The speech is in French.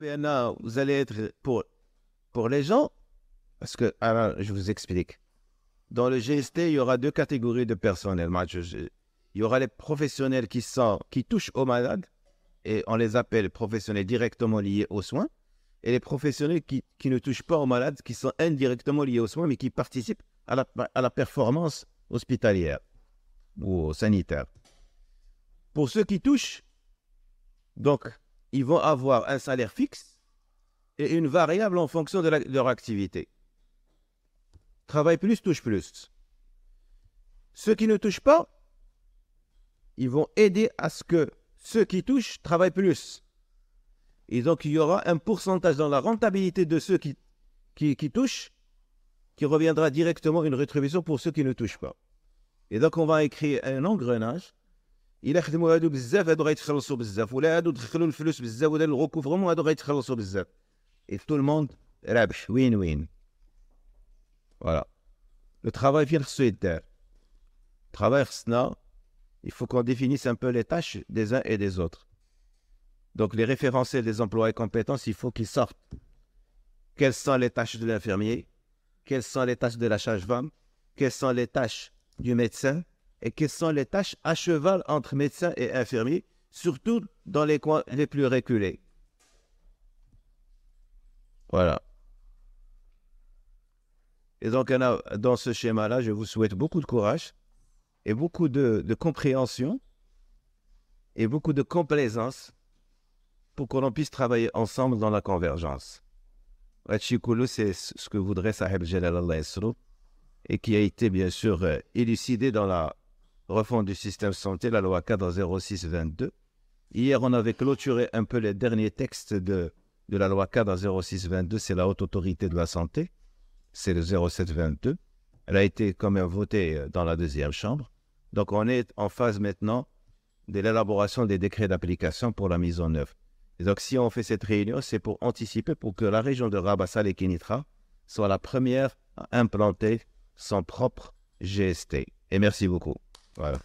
PNA, vous allez être pour les gens, parce que, alors, je vous explique. Dans le GST, il y aura deux catégories de personnel. Il y aura les professionnels qui touchent aux malades, et on les appelle professionnels directement liés aux soins, et les professionnels qui ne touchent pas aux malades, qui sont indirectement liés aux soins, mais qui participent à la performance hospitalière ou sanitaire. Pour ceux qui touchent, donc, ils vont avoir un salaire fixe et une variable en fonction de leur activité. Travail plus, touche plus. Ceux qui ne touchent pas, ils vont aider à ce que ceux qui touchent travaillent plus. Et donc, il y aura un pourcentage dans la rentabilité de ceux qui touchent qui reviendra directement une rétribution pour ceux qui ne touchent pas. Et donc, on va écrire un engrenage. إلا خدموا هادو بزاف هادو غيتخلصوا بزاف ولا هادو دخلوا الفلوس بزاف وداروا الغوكوفرمون هادو غيتخلصوا بزاف. Et tout le monde رابح win-win. Voilà. Le travail vient de يدار. Travail il faut qu'on définisse un peu les tâches des uns et des autres. Donc les référentiels des emplois et compétences, il faut qu'ils sortent. Quelles sont les tâches de l'infirmier? Quelles sont les tâches de la sage-femme? Quelles sont les tâches du médecin? Et quelles sont les tâches à cheval entre médecins et infirmiers, surtout dans les coins les plus reculés. Voilà. Et donc, dans ce schéma-là, je vous souhaite beaucoup de courage et beaucoup de compréhension et beaucoup de complaisance pour qu'on puisse travailler ensemble dans la convergence. Hachikoulou, c'est ce que voudrait Sahib Jalal Allah Yasrou et qui a été bien sûr élucidé dans la refonte du système de santé, la loi cadre 06-22. Hier, on avait clôturé un peu les derniers textes de la loi cadre 06-22, c'est la haute autorité de la santé, c'est le 07-22. Elle a été quand même votée dans la deuxième chambre. Donc, on est en phase maintenant de l'élaboration des décrets d'application pour la mise en œuvre. Et donc, si on fait cette réunion, c'est pour anticiper pour que la région de Rabat-Salé et Kénitra soit la première à implanter son propre GST. Et merci beaucoup. Voilà.